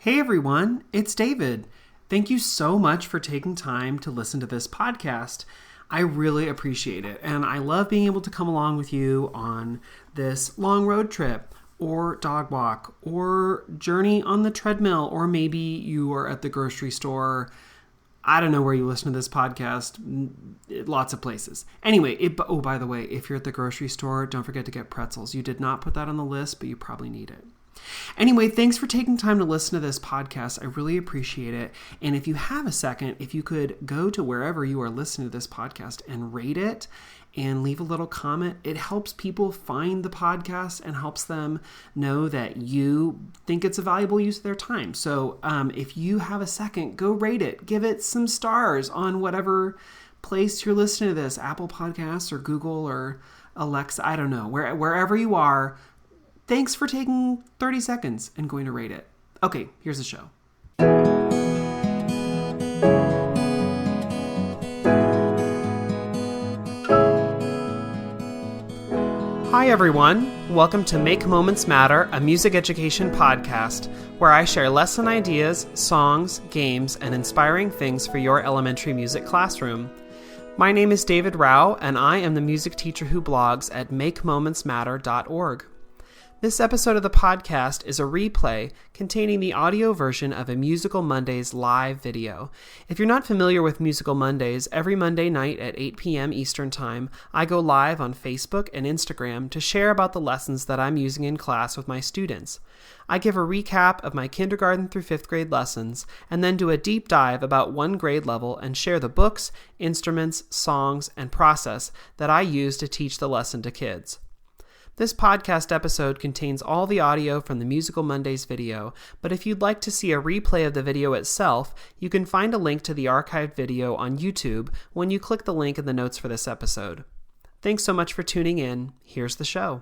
Hey everyone, it's David. Thank you so much for taking time to listen to this podcast. I really appreciate it, and I love being able to come along with you on this long road trip, or dog walk, or journey on the treadmill, or maybe you are at the grocery store. I don't know where you listen to this podcast. Lots of places. Anyway, by the way, if you're at the grocery store, don't forget to get pretzels. You did not put that on the list, but you probably need it. Anyway, thanks for taking time to listen to this podcast. I really appreciate it. And if you have a second, if you could go to wherever you are listening to this podcast and rate it and leave a little comment, it helps people find the podcast and helps them know that you think it's a valuable use of their time. So if you have a second, go rate it. Give it some stars on whatever place you're listening to this, Apple Podcasts or Google or Alexa, I don't know, wherever you are. Thanks for taking 30 seconds and going to rate it. Okay, here's the show. Hi, everyone. Welcome to Make Moments Matter, a music education podcast where I share lesson ideas, songs, games, and inspiring things for your elementary music classroom. My name is David Rao, and I am the music teacher who blogs at makemomentsmatter.org. This episode of the podcast is a replay containing the audio version of a Musical Mondays live video. If you're not familiar with Musical Mondays, every Monday night at 8 p.m. Eastern Time, I go live on Facebook and Instagram to share about the lessons that I'm using in class with my students. I give a recap of my kindergarten through 5th grade lessons and then do a deep dive about one grade level and share the books, instruments, songs, and process that I use to teach the lesson to kids. This podcast episode contains all the audio from the Musical Mondays video, but if you'd like to see a replay of the video itself, you can find a link to the archived video on YouTube when you click the link in the notes for this episode. Thanks so much for tuning in. Here's the show.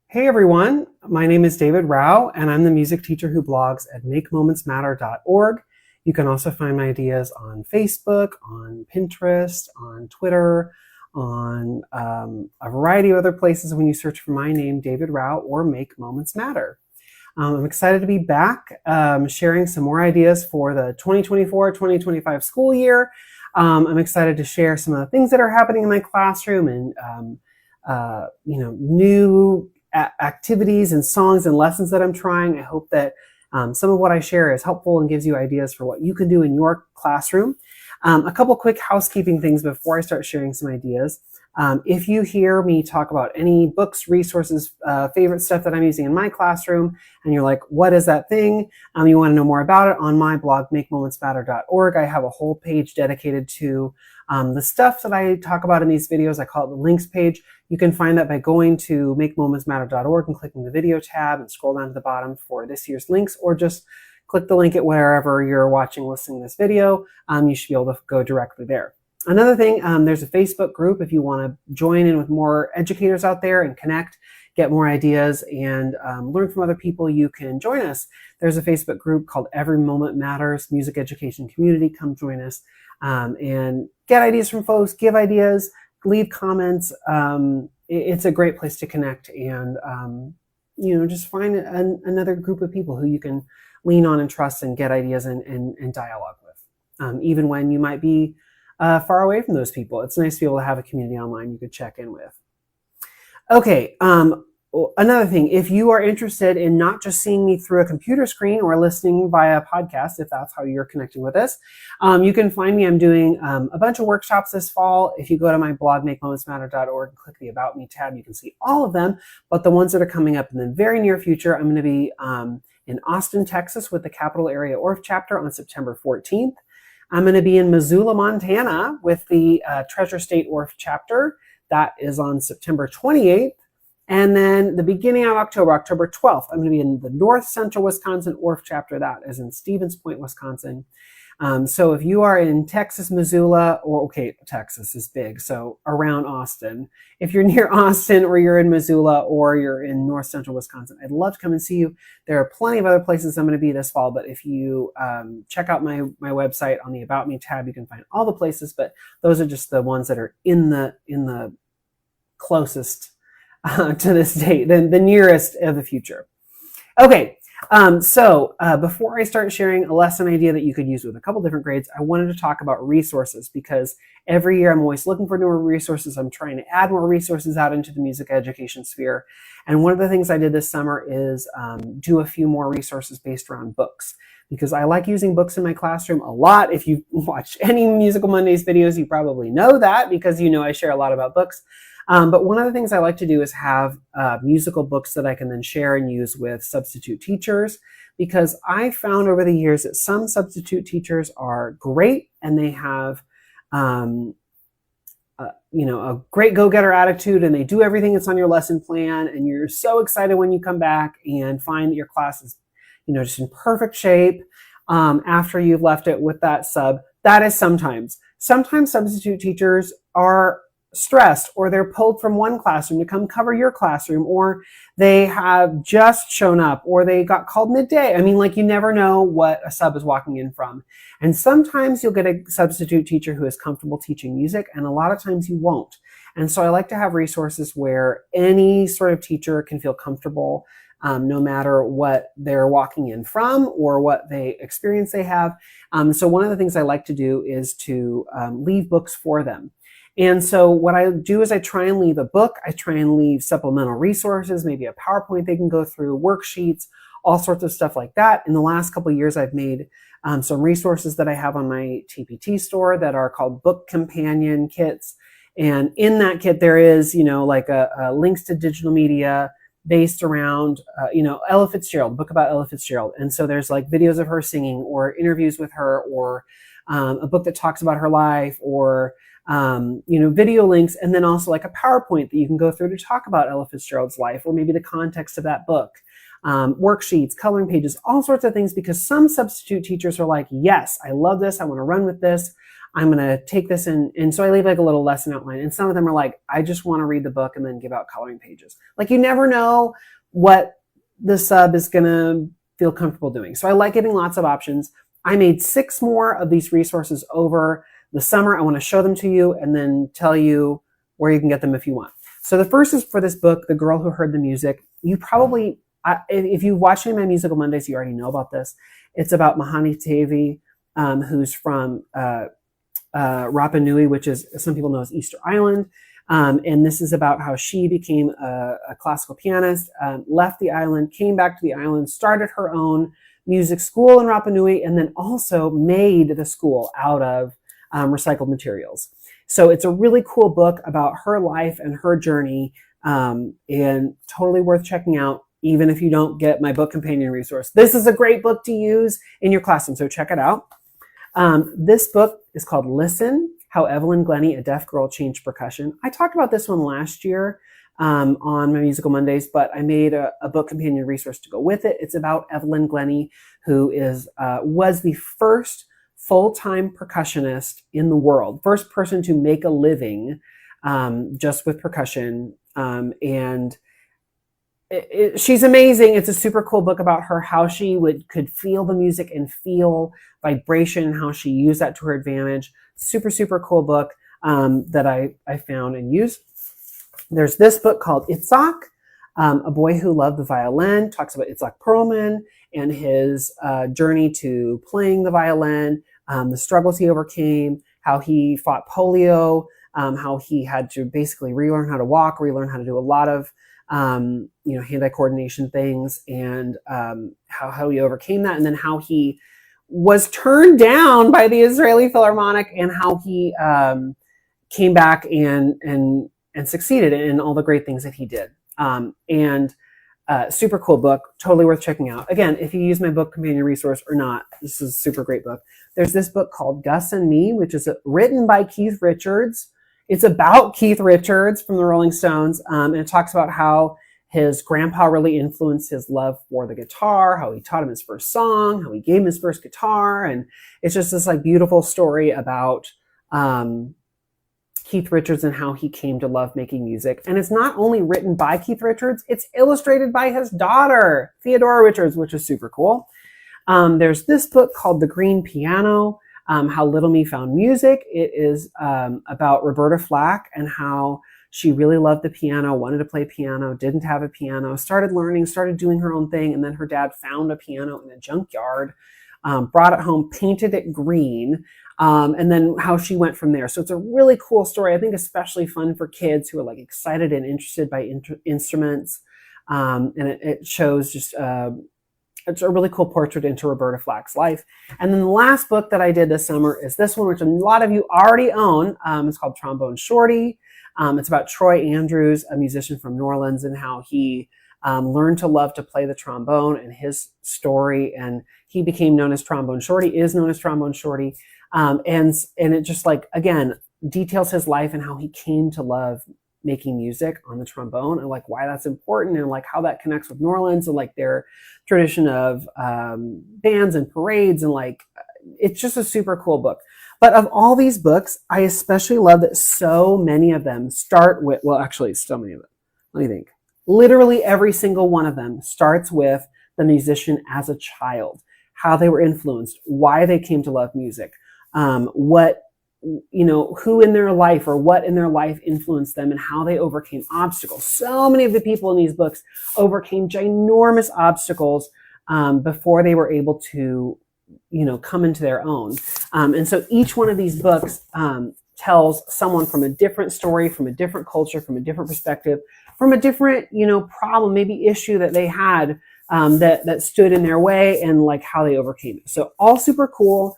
Hey everyone, my name is David Rao, and I'm the music teacher who blogs at makemomentsmatter.org. You can also find my ideas on Facebook, on Pinterest, on Twitter, on a variety of other places when you search for my name, David Rao, or Make Moments Matter. I'm excited to be back sharing some more ideas for the 2024-2025 school year. I'm excited to share some of the things that are happening in my classroom and new activities and songs and lessons that I'm trying. I hope that some of what I share is helpful and gives you ideas for what you can do in your classroom. A couple quick housekeeping things before I start sharing some ideas. If you hear me talk about any books, resources, favorite stuff that I'm using in my classroom, and you're like, what is that thing? You want to know more about it, on my blog, makemomentsmatter.org, I have a whole page dedicated to the stuff that I talk about in these videos. I call it the links page. You can find that by going to makemomentsmatter.org and clicking the video tab and scroll down to the bottom for this year's links, or just click the link at wherever you're watching, listening to this video. You should be able to go directly there. Another thing, there's a Facebook group if you want to join in with more educators out there and connect, get more ideas, and learn from other people. You can join us. There's a Facebook group called Every Moment Matters Music Education Community. Come join us and get ideas from folks, give ideas, leave comments. It's a great place to connect and just find another group of people who you can lean on and trust and get ideas and dialogue with. Even when you might be far away from those people, it's nice to be able to have a community online you could check in with. Okay, another thing, if you are interested in not just seeing me through a computer screen or listening via podcast, if that's how you're connecting with us, you can find me. I'm doing a bunch of workshops this fall. If you go to my blog, makemomentsmatter.org, and click the About Me tab, you can see all of them. But the ones that are coming up in the very near future, I'm going to be in Austin, Texas with the Capital Area ORF chapter on September 14th. I'm going to be in Missoula, Montana with the Treasure State ORF chapter. That is on September 28th. And then the beginning of October, October 12th, I'm going to be in the North Central Wisconsin ORF chapter. That is in Stevens Point, Wisconsin. So if you are in Texas, Missoula, Texas is big, so around Austin. If you're near Austin or you're in Missoula or you're in North Central Wisconsin, I'd love to come and see you. There are plenty of other places I'm going to be this fall, but if you check out my website on the About Me tab, you can find all the places, but those are just the ones that are in the closest to this date, the nearest of the future. Okay. Before I start sharing a lesson idea that you could use with a couple different grades, I wanted to talk about resources because every year I'm always looking for newer resources. I'm trying to add more resources out into the music education sphere. And one of the things I did this summer is do a few more resources based around books, because I like using books in my classroom a lot. If you've watched any Musical Mondays videos, you probably know that, because you know I share a lot about books. But one of the things I like to do is have musical books that I can then share and use with substitute teachers, because I found over the years that some substitute teachers are great and they have a great go-getter attitude, and they do everything that's on your lesson plan, and you're so excited when you come back and find that your class is just in perfect shape after you've left it with that sub. That is sometimes substitute teachers are stressed, or they're pulled from one classroom to come cover your classroom, or they have just shown up, or they got called midday. I mean, like, you never know what a sub is walking in from. And sometimes you'll get a substitute teacher who is comfortable teaching music, and a lot of times you won't. And so I like to have resources where any sort of teacher can feel comfortable, no matter what they're walking in from or what experience they have. So one of the things I like to do is to leave books for them. And so what I do is I try and leave a book. I try and leave supplemental resources, maybe a PowerPoint they can go through, worksheets, all sorts of stuff like that. In the last couple of years, I've made some resources that I have on my TPT store that are called book companion kits. And in that kit, there is, like a links to digital media based around, Ella Fitzgerald, book about Ella Fitzgerald. And so there's like videos of her singing, or interviews with her, or a book that talks about her life, or video links, and then also like a PowerPoint that you can go through to talk about Ella Fitzgerald's life, or maybe the context of that book, worksheets, coloring pages, all sorts of things, because some substitute teachers are like, yes, I love this. I want to run with this. I'm going to take this in. And so I leave like a little lesson outline. And some of them are like, I just want to read the book and then give out coloring pages. Like, you never know what the sub is going to feel comfortable doing. So I like giving lots of options. I made 6 more of these resources over the summer. I want to show them to you and then tell you where you can get them if you want. So the first is for this book, The Girl Who Heard the Music. You probably, if you watch any of my Musical Mondays, you already know about this. It's about Mahani Tevi, who's from Rapa Nui, which is, some people know as Easter Island. And this is about how she became a classical pianist, left the island, came back to the island, started her own music school in Rapa Nui, and then also made the school out of recycled materials. So it's a really cool book about her life and her journey, and totally worth checking out, even if you don't get my book companion resource. This is a great book to use in your classroom, so check it out. This book is called Listen, How Evelyn Glennie, a Deaf Girl, Changed Percussion. I talked about this one last year on my Musical Mondays, but I made a book companion resource to go with it. It's about Evelyn Glennie, who was the first full-time percussionist in the world, first person to make a living just with percussion. And she's amazing. It's a super cool book about her, how she could feel the music and feel vibration, and how she used that to her advantage. Super, super cool book that I found and used. There's this book called Itzhak, A Boy Who Loved the Violin. Talks about Itzhak Perlman and his journey to playing the violin, the struggles he overcame, how he fought polio, how he had to basically relearn how to walk, relearn how to do a lot of hand-eye coordination things, and how he overcame that, and then how he was turned down by the Israeli Philharmonic, and how he came back and succeeded in all the great things that he did. Super cool book, totally worth checking out. Again, if you use my book companion resource or not, this is a super great book. There's this book called Gus and Me, which is written by Keith Richards. It's about Keith Richards from the Rolling Stones, and it talks about how his grandpa really influenced his love for the guitar, how he taught him his first song, how he gave him his first guitar, and it's just this like beautiful story about Keith Richards and how he came to love making music. And it's not only written by Keith Richards, it's illustrated by his daughter, Theodora Richards, which is super cool. There's this book called The Green Piano, How Little Me Found Music. It is about Roberta Flack and how She really loved the piano, wanted to play piano, didn't have a piano, started learning, started doing her own thing. And then her dad found a piano in a junkyard, brought it home, painted it green, and then how she went from there. So it's a really cool story. I think especially fun for kids who are like excited and interested by instruments. And it shows just it's a really cool portrait into Roberta Flack's life. And then the last book that I did this summer is this one, which a lot of you already own. It's called Trombone Shorty. It's about Troy Andrews, a musician from New Orleans, and how he learned to love to play the trombone and his story. And he became known as Trombone Shorty, is known as Trombone Shorty. And it just like, again, details his life and how he came to love making music on the trombone and like why that's important and like how that connects with New Orleans and like their tradition of bands and parades. And like, it's just a super cool book. But of all these books, I especially love that so many of them start with, well, actually so many of them. Let me think. Literally every single one of them starts with the musician as a child, how they were influenced, why they came to love music, what, you know, who in their life or what in their life influenced them and how they overcame obstacles. So many of the people in these books overcame ginormous obstacles before they were able to, you know, come into their own. And so each one of these books tells someone from a different story, from a different culture, from a different perspective, from a different, you know, problem, maybe issue that they had that stood in their way and like how they overcame it. So all super cool.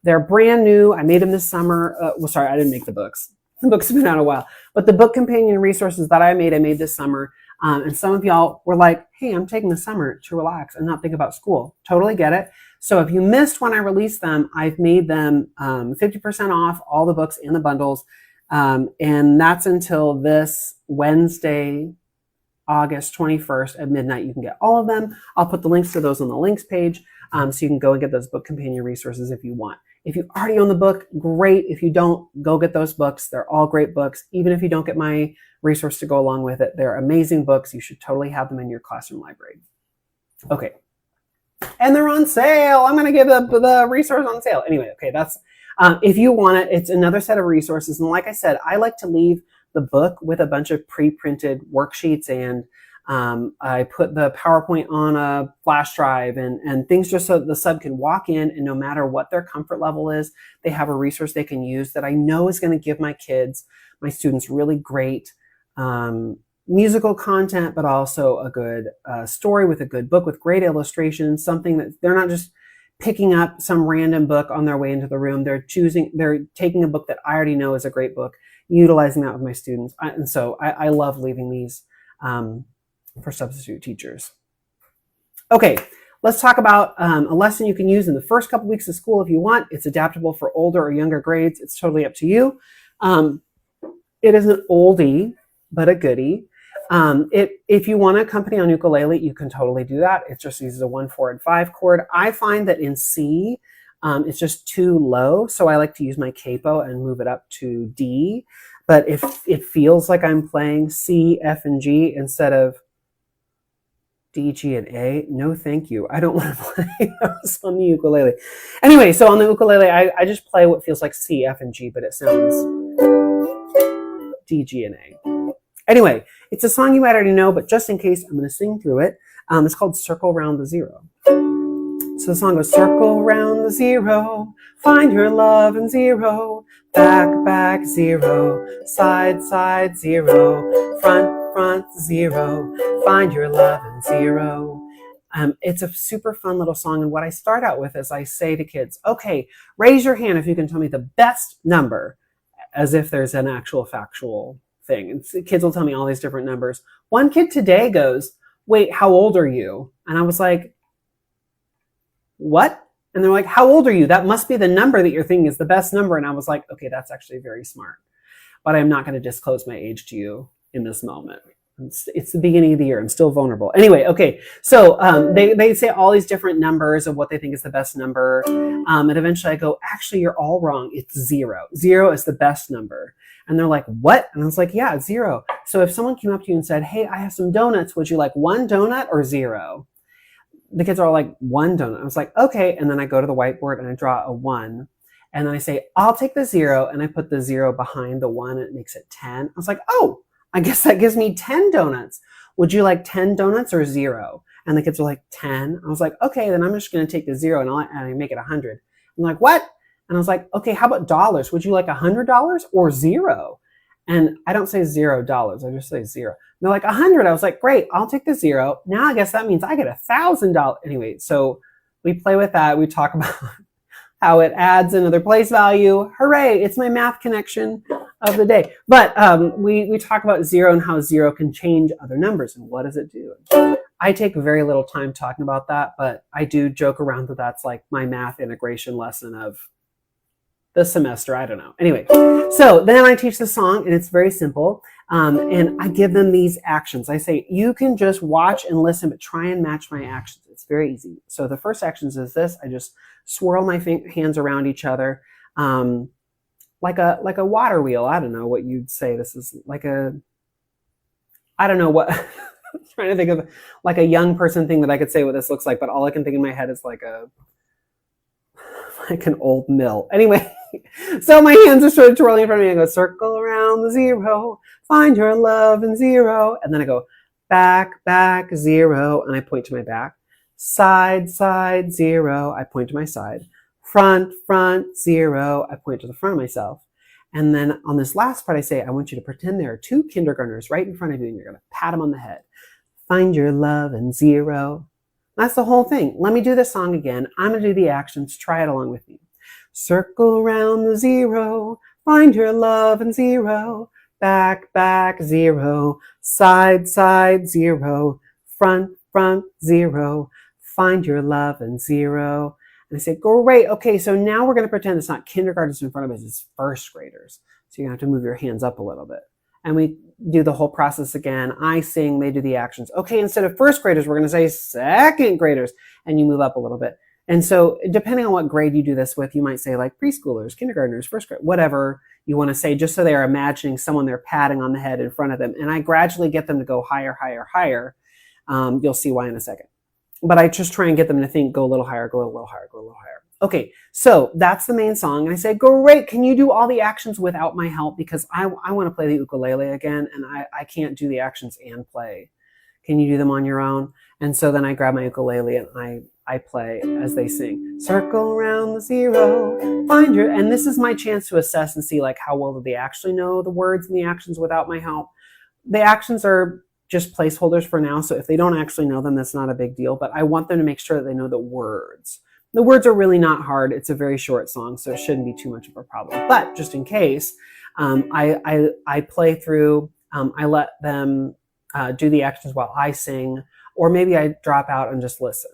They're brand new. I made them this summer. Well, sorry, I didn't make the books. The books have been out a while. But the book companion resources that I made this summer. And some of y'all were like, hey, I'm taking the summer to relax and not think about school. Totally get it. So if you missed when I released them, I've made them 50% off all the books and the bundles. And that's until this Wednesday, August 21st at midnight. You can get all of them. I'll put the links to those on the links page. So you can go and get those book companion resources if you want. If you already own the book, great. If you don't, go get those books. They're all great books. Even if you don't get my resource to go along with it, they're amazing books. You should totally have them in your classroom library. Okay. And they're on sale. I'm going to give the resource on sale. Anyway, okay, that's, if you want it, it's another set of resources. And like I said, I like to leave the book with a bunch of pre-printed worksheets, and I put the PowerPoint on a flash drive and things just so that the sub can walk in, and no matter what their comfort level is, they have a resource they can use that I know is going to give my kids, my students, really great musical content, but also a good story with a good book with great illustrations, something that they're not just picking up some random book on their way into the room. They're taking a book that I already know is a great book, utilizing that with my students. And so I love leaving these for substitute teachers. Okay, let's talk about a lesson you can use in the first couple weeks of school if you want. It's adaptable for older or younger grades. It's totally up to you. It is an oldie, but a goodie. If you want to accompany on ukulele, you can totally do that. It just uses a 1, 4, and 5 chord. I find that in C, it's just too low, so I like to use my capo and move it up to D. But if it feels like I'm playing C, F, and G instead of D, G, and A, no thank you. I don't want to play those on the ukulele. Anyway, so on the ukulele, I just play what feels like C, F, and G, but it sounds D, G, and A. Anyway, it's a song you might already know, but just in case, I'm going to sing through it. It's called Circle Round the Zero. So the song goes, circle round the zero, find your love in zero, back, back, zero, side, side, zero, front, front, zero, find your love in zero. It's a super fun little song, and what I start out with is I say to kids, okay, raise your hand if you can tell me the best number, as if there's an actual factual thing. And kids will tell me all these different numbers. One kid today goes, wait, how old are you? And I was like, what? And they're like, how old are you? That must be the number that you're thinking is the best number. And I was like, okay, that's actually very smart, but I'm not going to disclose my age to you in this moment. It's the beginning of the year. I'm still vulnerable. Anyway, okay. So they say all these different numbers of what they think is the best number. And eventually I go, actually, you're all wrong. It's 0. 0 is the best number. And they're like, what? And I was like, yeah, 0. So if someone came up to you and said, hey, I have some donuts, would you like 1 donut or 0? The kids are all like, 1 donut. I was like, okay. And then I go to the whiteboard and I draw a 1. And then I say, I'll take the 0, and I put the 0 behind the 1, and it makes it 10. I was like, oh, I guess that gives me 10 donuts. Would you like 10 donuts or 0? And the kids were like, 10. I was like, okay, then I'm just going to take the 0 and I make it 100. I'm like, what? And I was like, okay, how about dollars? Would you like $100 or 0? And I don't say $0. I just say 0. And they're like 100. I was like, great, I'll take the 0. Now I guess that means I get $1,000. Anyway, so we play with that. We talk about how it adds another place value. Hooray, it's my math connection of the day. But we talk about 0 and how 0 can change other numbers and what does it do. I take very little time talking about that, but I do joke around that that's like my math integration lesson of the semester. I don't know. Anyway, so then I teach the song, and it's very simple. And I give them these actions. I say, you can just watch and listen, but try and match my actions. It's very easy. So the first actions is this. I just swirl my hands around each other like a water wheel. I don't know what you'd say. This is like I don't know what, I'm trying to think of like a young person thing that I could say what this looks like, but all I can think in my head is like an old mill. Anyway, so my hands are sort of twirling in front of me. I go, circle around the 0, find your love in 0. And then I go, back, back, 0. And I point to my back. Side, side, 0. I point to my side. Front, front, 0. I point to the front of myself. And then on this last part, I say, I want you to pretend there are 2 kindergartners right in front of you, and you're going to pat them on the head. Find your love in 0. That's the whole thing. Let me do the song again. I'm going to do the actions. Try it along with me. Circle around the 0. Find your love in 0. Back, back, 0. Side, side, 0. Front, front, 0. Find your love in 0. And I say, great. Okay, so now we're going to pretend it's not kindergartners in front of us. It's first graders. So you're going to have to move your hands up a little bit. And we do the whole process again. I sing, they do the actions. Okay, instead of first graders, we're going to say second graders, and you move up a little bit. And so depending on what grade you do this with, you might say like preschoolers, kindergartners, first grade, whatever you want to say, just so they are imagining someone they're patting on the head in front of them. And I gradually get them to go higher, higher, higher. You'll see why in a second. But I just try and get them to think, go a little higher, go a little higher, go a little higher. Okay, so that's the main song. And I say, great, can you do all the actions without my help? Because I want to play the ukulele again, and I can't do the actions and play. Can you do them on your own? And so then I grab my ukulele and I play as they sing. Circle around the 0, find your, and this is my chance to assess and see like how well do they actually know the words and the actions without my help. The actions are just placeholders for now, so if they don't actually know them, that's not a big deal, but I want them to make sure that they know the words. The words are really not hard. It's a very short song, so it shouldn't be too much of a problem. But just in case, I play through, I let them do the actions while I sing, or maybe I drop out and just listen.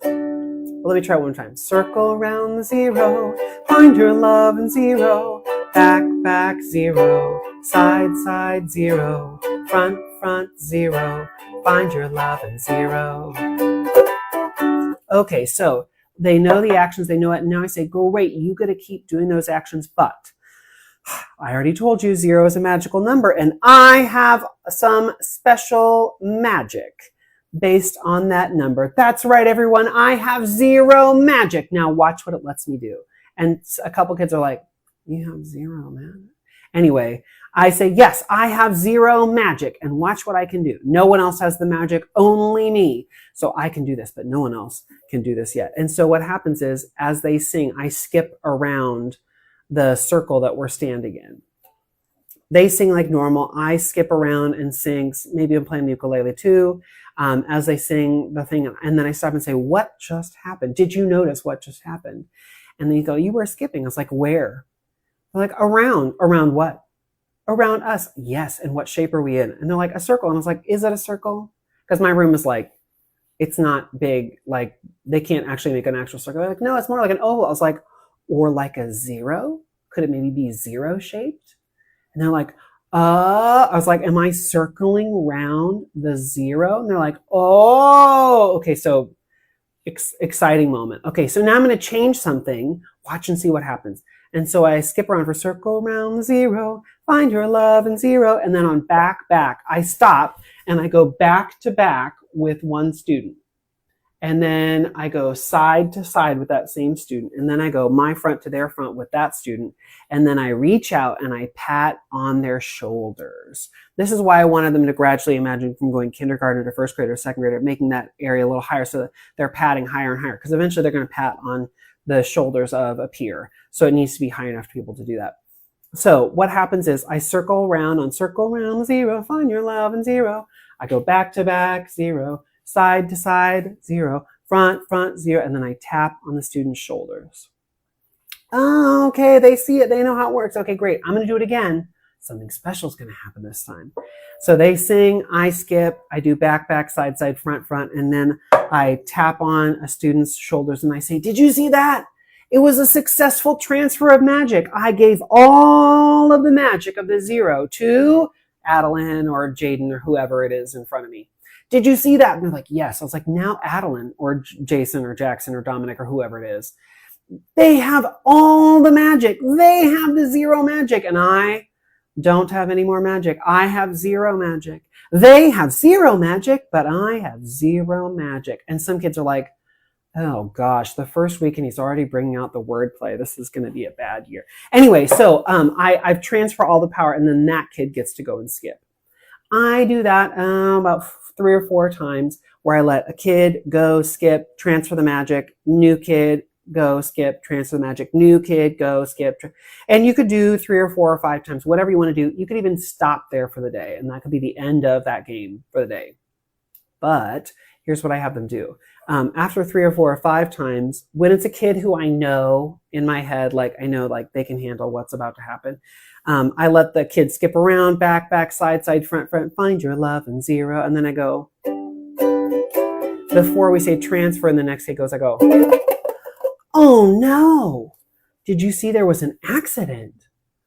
But let me try it one time. Circle around the 0, find your love in 0, back, back, 0, side, side, 0, front, front, 0, find your love in 0. Okay, so they know the actions, they know it, and now I say, great, you got to keep doing those actions, but I already told you 0 is a magical number, and I have some special magic based on that number. That's right, everyone, I have 0 magic. Now watch what it lets me do. And a couple kids are like, you have 0, man. Anyway, I say, yes, I have 0 magic, and watch what I can do. No one else has the magic, only me. So I can do this, but no one else can do this yet. And so what happens is, as they sing, I skip around the circle that we're standing in. They sing like normal. I skip around and sing. Maybe I'm playing the ukulele too. As they sing the thing, and then I stop and say, what just happened? Did you notice what just happened? And then you go, you were skipping. I was like, where? They're like, around. Around what? Around us. Yes. And what shape are we in? And they're like, a circle. And I was like, is it a circle? Because my room is like, it's not big. Like they can't actually make an actual circle. They're like, no, it's more like an oval. I was like, or like a 0? Could it maybe be 0 shaped? And they're like, I was like, am I circling around the 0? And they're like, oh, okay. So exciting moment. Okay. So now I'm going to change something. Watch and see what happens. And so I skip around for circle around the 0, find your love in 0. And then on back, back, I stop and I go back to back with one student. And then I go side to side with that same student. And then I go my front to their front with that student. And then I reach out and I pat on their shoulders. This is why I wanted them to gradually imagine from going kindergarten to first grade or second grade, or making that area a little higher so that they're patting higher and higher. Because eventually they're going to pat on the shoulders of a peer. So it needs to be high enough to be able to do that. So what happens is I circle around on circle round 0, find your love and 0. I go back to back 0. Side to side, 0, front, 0, and then I tap on the student's shoulders. Oh, okay, they see it. They know how it works. Okay, great. I'm going to do it again. Something special is going to happen this time. So they sing, I skip, I do back, side, front, and then I tap on a student's shoulders and I say, did you see that? It was a successful transfer of magic. I gave all of the magic of the 0 to Adeline or Jaden or whoever it is in front of me. Did you see that? And they're like, yes. I was like, now Adeline or Jason or Jackson or Dominic or whoever it is, they have all the magic. They have the 0 magic. And I don't have any more magic. I have 0 magic. They have 0 magic, but I have 0 magic. And some kids are like, oh gosh, the first week and he's already bringing out the wordplay. This is going to be a bad year. Anyway, so I've transferred all the power and then that kid gets to go and skip. I do that about 3 or 4 times where I let a kid go, skip, transfer the magic, new kid, go, skip, transfer the magic, new kid, go, skip. And you could do 3 or 4 or 5 times, whatever you want to do. You could even stop there for the day, and that could be the end of that game for the day. But here's what I have them do. After 3 or 4 or 5 times, when it's a kid who I know in my head, like I know like they can handle what's about to happen, I let the kid skip around, back, side, front, find your love and 0. And then I go, before we say transfer and the next kid goes, I go, oh no, did you see there was an accident?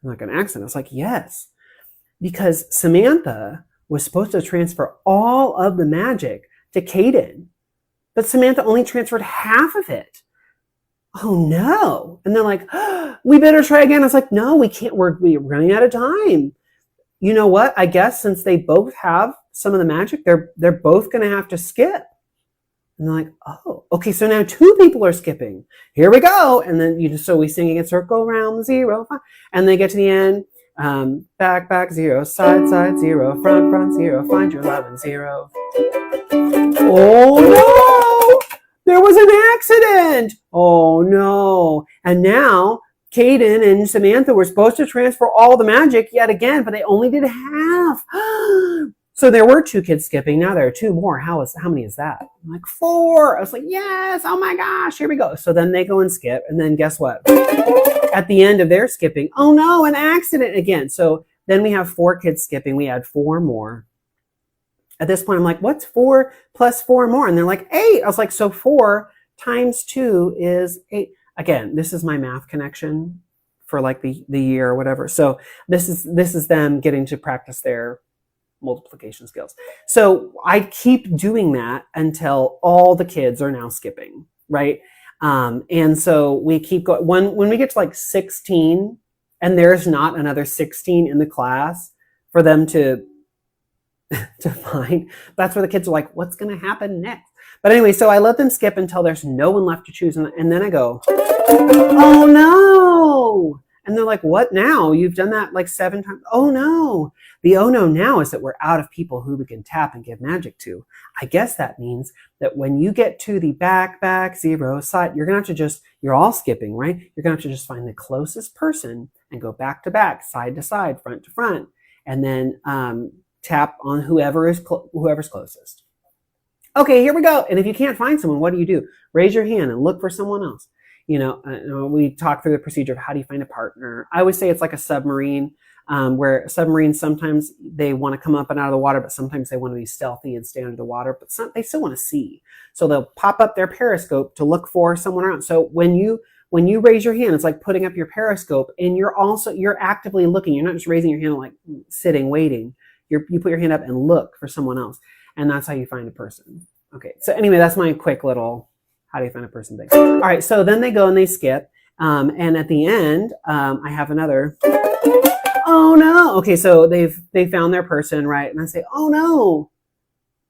I'm like, an accident? I was like, yes, because Samantha was supposed to transfer all of the magic to Caden, but Samantha only transferred half of it. Oh no. And they're like, oh, we better try again. I was like, no, we can't. We're running out of time. You know what? I guess since they both have some of the magic, they're both going to have to skip. And they're like, oh, okay. So now 2 people are skipping. Here we go. And then so we sing again, circle around 0, 5, and they get to the end. Back 0, side 0, front 0, find your love and 0. Oh no! There was an accident. Oh no. And now Caden and Samantha were supposed to transfer all the magic yet again, but they only did half. So there were 2 kids skipping. Now there are 2 more. How many is that? I'm like 4. I was like, yes. Oh my gosh. Here we go. So then they go and skip. And then guess what? At the end of their skipping, oh no, an accident again. So then we have 4 kids skipping. We add 4 more. At this point, I'm like, what's 4 plus 4 more? And they're like, 8. I was like, so 4 times 2 is 8. Again, this is my math connection for like the year or whatever. So this is them getting to practice their multiplication skills. So I keep doing that until all the kids are now skipping, right? And so we keep going. When we get to like 16 and there's not another 16 in the class for them to find, that's where the kids are like, what's going to happen next? But anyway, so I let them skip until there's no one left to choose. And then I go, oh no. And they're like, what now? You've done that like 7 times. Oh no. The oh no now is that we're out of people who we can tap and give magic to. I guess that means that when you get to the back 0 side, you're going to have to you're all skipping, right? You're going to have to just find the closest person and go back to back, side to side, front to front, and then tap on whoever's closest. Okay, here we go. And if you can't find someone, what do? Raise your hand and look for someone else. We talk through the procedure of how do you find a partner. I always say it's like a submarine, where submarines, sometimes they want to come up and out of the water, but sometimes they want to be stealthy and stay under the water, but they still want to see. So they'll pop up their periscope to look for someone around. So when you raise your hand, it's like putting up your periscope, and you're actively looking. You're not just raising your hand like sitting, waiting. You put your hand up and look for someone else. And that's how you find a person. Okay. So anyway, that's my quick little, how do you find a person thing? All right. So then they go and they skip. And at the end, I have another, oh no. Okay. So they found their person, right? And I say, oh no,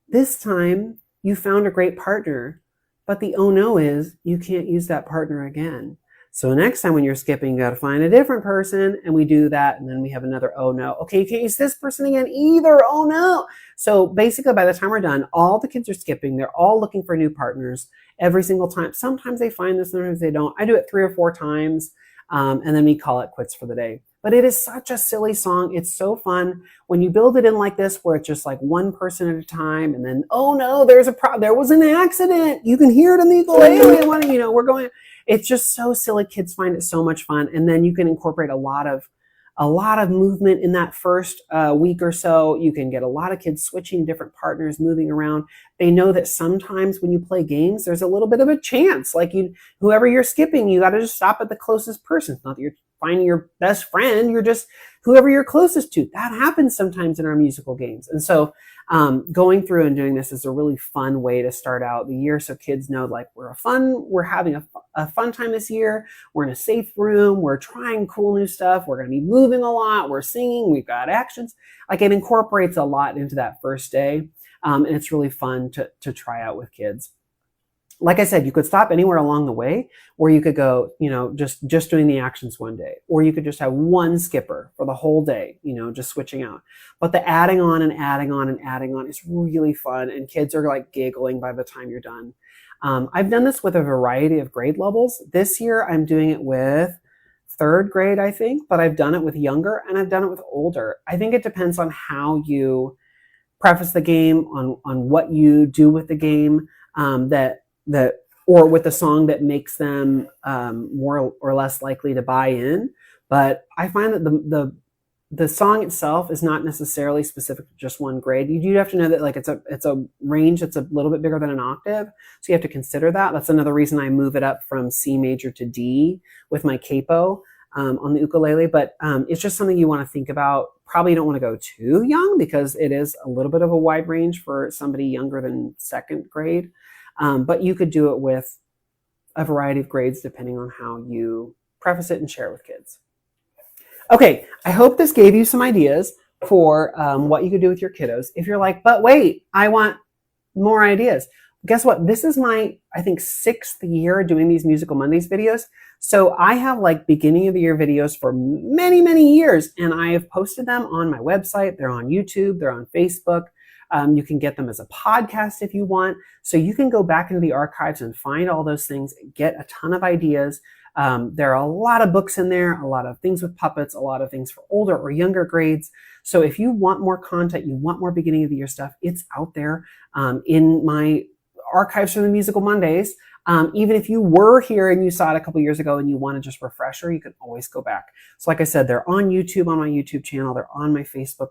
this time you found a great partner. But the oh no is you can't use that partner again. So next time when you're skipping, you got to find a different person, and we do that, and then we have another oh no. Okay, you can't use this person again either. Oh no. So basically, by the time we're done, all the kids are skipping. They're all looking for new partners every single time. Sometimes they find this, sometimes they don't. I do it 3 or 4 times, and then we call it quits for the day. But it is such a silly song. It's so fun when you build it in like this, where it's just like one person at a time, and then oh no, there was an accident. You can hear it in the ukulele. We're going. It's just so silly. Kids find it so much fun, and then you can incorporate a lot of movement in that first week or so. You can get a lot of kids switching different partners, moving around. They know that sometimes when you play games, there's a little bit of a chance. Like whoever you're skipping, you got to just stop at the closest person. It's not that you're finding your best friend. You're just whoever you're closest to. That happens sometimes in our musical games. And so going through and doing this is a really fun way to start out the year. So kids know like we're having a fun time this year. We're in a safe room. We're trying cool new stuff. We're going to be moving a lot. We're singing. We've got actions. Like it incorporates a lot into that first day. And it's really fun to try out with kids. Like I said, you could stop anywhere along the way, or you could go, just doing the actions one day, or you could just have one skipper for the whole day, just switching out. But the adding on and adding on and adding on is really fun, and kids are like giggling by the time you're done. I've done this with a variety of grade levels. This year, I'm doing it with 3rd grade, I think, but I've done it with younger and I've done it with older. I think it depends on how you preface the game, on what you do with the game, or with the song that makes them more or less likely to buy in. But I find that the song itself is not necessarily specific to just one grade. You do have to know that like it's a range that's a little bit bigger than an octave, so you have to consider that. That's another reason I move it up from C major to D with my capo on the ukulele. But it's just something you want to think about. Probably don't want to go too young because it is a little bit of a wide range for somebody younger than 2nd grade. But you could do it with a variety of grades depending on how you preface it and share it with kids. Okay, I hope this gave you some ideas for what you could do with your kiddos. If you're like, but wait, I want more ideas. Guess what? This is my, I think, 6th year doing these Musical Mondays videos. So I have like beginning of the year videos for many, many years, and I have posted them on my website. They're on YouTube, they're on Facebook. You can get them as a podcast if you want. So you can go back into the archives and find all those things, get a ton of ideas. There are a lot of books in there, a lot of things with puppets, a lot of things for older or younger grades. So if you want more content, you want more beginning of the year stuff, it's out there in my archives from the Musical Mondays. Even if you were here and you saw it a couple years ago and you want to just refresher, you can always go back. So like I said, they're on YouTube, on my YouTube channel. They're on my Facebook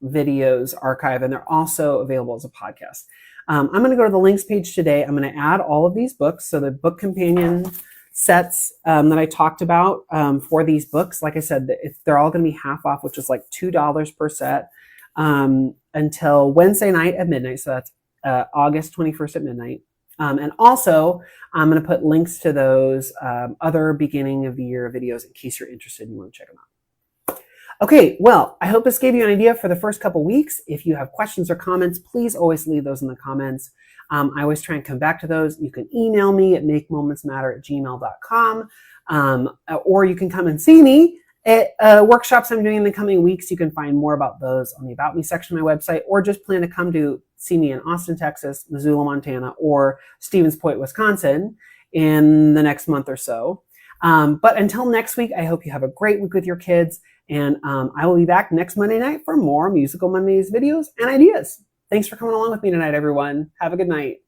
videos archive, and they're also available as a podcast. I'm going to go to the links page today. I'm going to add all of these books. So the book companion sets that I talked about for these books, like I said, they're all going to be half off, which is like $2 per set until Wednesday night at midnight. So that's August 21st at midnight. And also, I'm going to put links to those other beginning of the year videos in case you're interested and you want to check them out. Okay, well, I hope this gave you an idea for the first couple weeks. If you have questions or comments, please always leave those in the comments. I always try and come back to those. You can email me at makemomentsmatter@gmail.com, or you can come and see me at workshops I'm doing in the coming weeks. You can find more about those on the About Me section of my website, or just plan to come to see me in Austin, Texas, Missoula, Montana, or Stevens Point, Wisconsin in the next month or so. But until next week, I hope you have a great week with your kids. And I will be back next Monday night for more Musical Mondays videos and ideas. Thanks for coming along with me tonight, everyone. Have a good night.